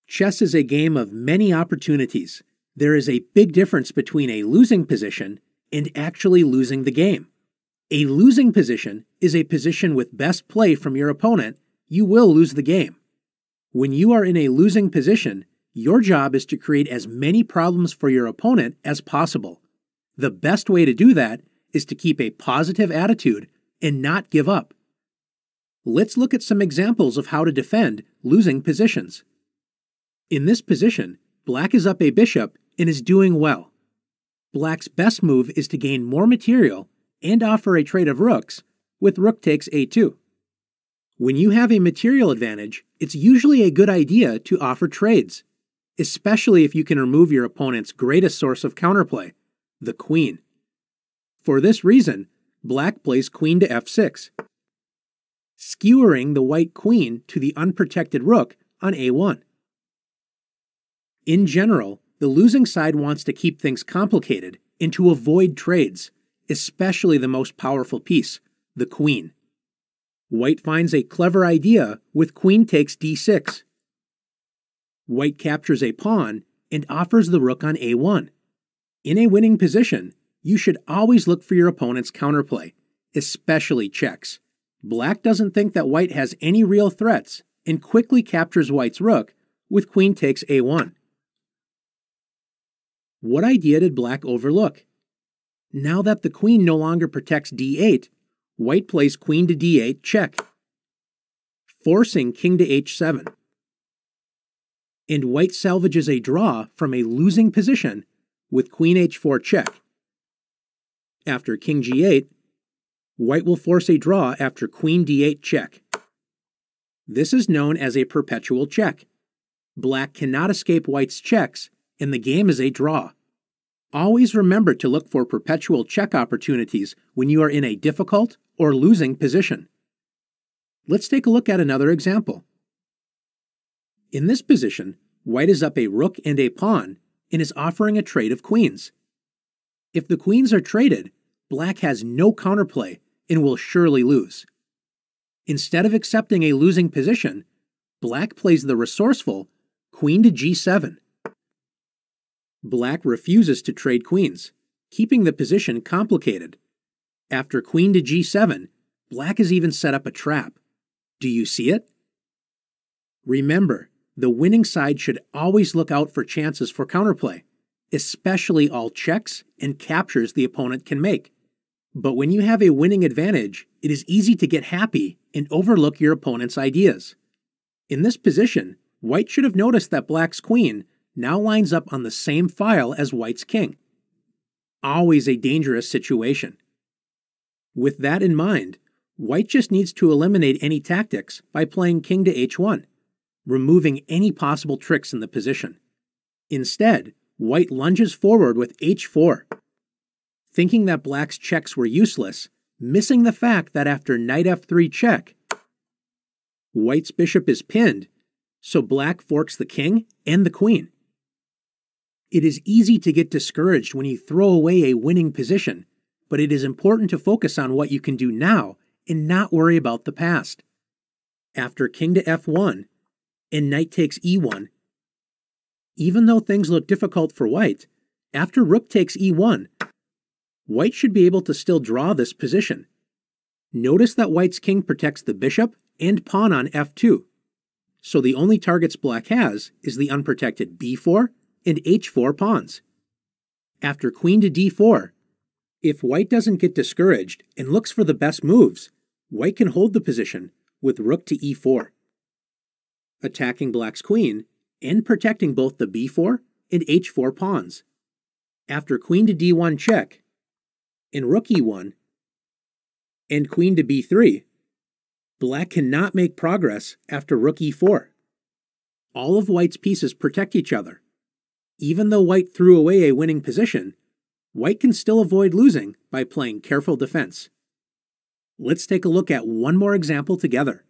Chess is a game of many opportunities. There is a big difference between a losing position and actually losing the game. A losing position is a position with best play from your opponent. You will lose the game. When you are in a losing position, your job is to create as many problems for your opponent as possible. The best way to do that is to keep a positive attitude and not give up. Let's look at some examples of how to defend losing positions. In this position, Black is up a bishop and is doing well. Black's best move is to gain more material and offer a trade of rooks with rook takes a2. When you have a material advantage, it's usually a good idea to offer trades, especially if you can remove your opponent's greatest source of counterplay, the queen. For this reason, Black plays queen to f6, skewering the white queen to the unprotected rook on a1. In general, the losing side wants to keep things complicated and to avoid trades, especially the most powerful piece, the queen. White finds a clever idea with queen takes d6. White captures a pawn and offers the rook on a1. In a winning position, you should always look for your opponent's counterplay, especially checks. Black doesn't think that White has any real threats and quickly captures White's rook with queen takes a1. What idea did Black overlook? Now that the queen no longer protects d8, White plays queen to d8 check, forcing king to h7. And White salvages a draw from a losing position with queen h4 check. After king g8, White will force a draw after queen d8 check. This is known as a perpetual check. Black cannot escape White's checks, and the game is a draw. Always remember to look for perpetual check opportunities when you are in a difficult or losing position. Let's take a look at another example. In this position, White is up a rook and a pawn and is offering a trade of queens. If the queens are traded, Black has no counterplay and will surely lose. Instead of accepting a losing position, Black plays the resourceful queen to g7. Black refuses to trade queens, keeping the position complicated. After queen to g7, Black has even set up a trap. Do you see it? Remember, the winning side should always look out for chances for counterplay, especially all checks and captures the opponent can make. But when you have a winning advantage, it is easy to get happy and overlook your opponent's ideas. In this position, White should have noticed that Black's queen now lines up on the same file as White's king. Always a dangerous situation. With that in mind, White just needs to eliminate any tactics by playing king to h1, removing any possible tricks in the position. Instead, White lunges forward with h4, thinking that Black's checks were useless, missing the fact that after knight f3 check, White's bishop is pinned, so Black forks the king and the queen. It is easy to get discouraged when you throw away a winning position, but it is important to focus on what you can do now and not worry about the past. After king to f1 and knight takes e1, even though things look difficult for White, after rook takes e1, White should be able to still draw this position. Notice that White's king protects the bishop and pawn on f2, so the only targets Black has is the unprotected b4 and h4 pawns. After queen to d4, if White doesn't get discouraged and looks for the best moves, White can hold the position with rook to e4, attacking Black's queen and protecting both the b4 and h4 pawns. After queen to d1 check, and rook e1, and queen to b3, Black cannot make progress after rook e4. All of White's pieces protect each other. Even though White threw away a winning position, White can still avoid losing by playing careful defense. Let's take a look at one more example together.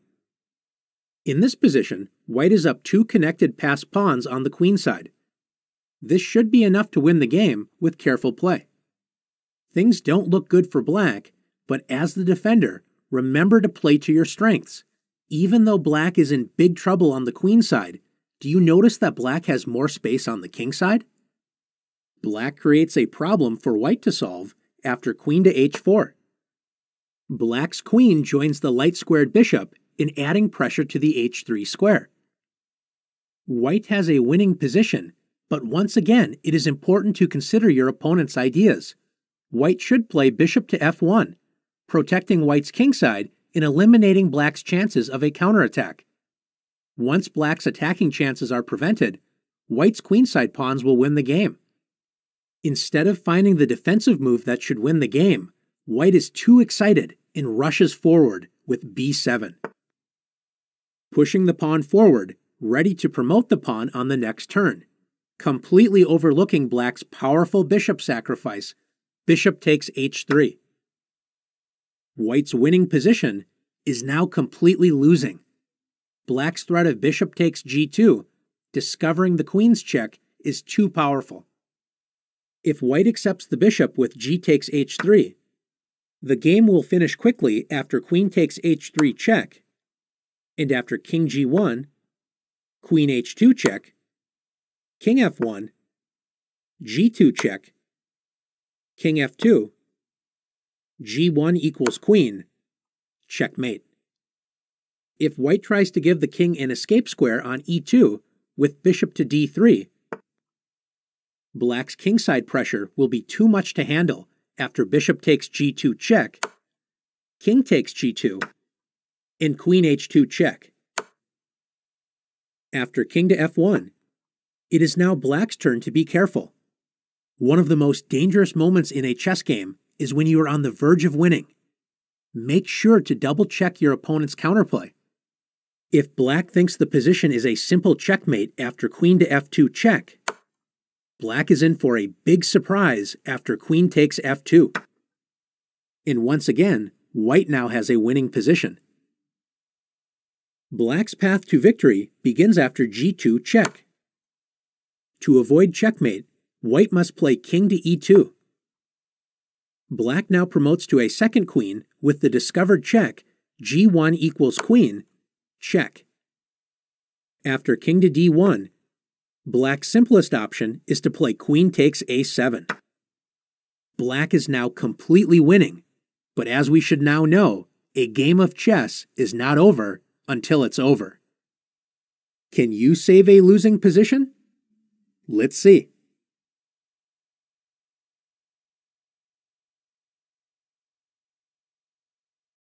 In this position, White is up two connected passed pawns on the queen side. This should be enough to win the game with careful play. Things don't look good for Black, but as the defender, remember to play to your strengths. Even though Black is in big trouble on the queen side, Do you notice that black has more space on the king side? Black creates a problem for white to solve after queen to h4. Black's queen joins the light-squared bishop in adding pressure to the h3 square. White has a winning position, but once again, it is important to consider your opponent's ideas. White should play bishop to f1, protecting white's kingside and eliminating black's chances of a counterattack. Once black's attacking chances are prevented, white's queenside pawns will win the game. Instead of finding the defensive move that should win the game, white is too excited and rushes forward with b7. Pushing the pawn forward, ready to promote the pawn on the next turn, completely overlooking black's powerful bishop sacrifice, bishop takes h3. White's winning position is now completely losing. Black's threat of bishop takes g2, discovering the queen's check, is too powerful. If white accepts the bishop with g takes h3, the game will finish quickly after queen takes h3 check, and after king g1, queen h2 check, king f1, g2 check, king f2, g1 equals queen, checkmate. If white tries to give the king an escape square on e2 with bishop to d3, black's kingside pressure will be too much to handle after bishop takes g2 check, king takes g2, and queen h2 check. After king to f1, it is now black's turn to be careful. One of the most dangerous moments in a chess game is when you are on the verge of winning. Make sure to double-check your opponent's counterplay. If black thinks the position is a simple checkmate after queen to f2 check, black is in for a big surprise after queen takes f2. And once again, white now has a winning position. Black's path to victory begins after g2 check. To avoid checkmate, white must play king to e2. Black now promotes to a second queen with the discovered check g1 equals queen, check. After king to d1, black's simplest option is to play queen takes a7. Black is now completely winning, but as we should now know, a game of chess is not over until it's over. Can you save a losing position? Let's see.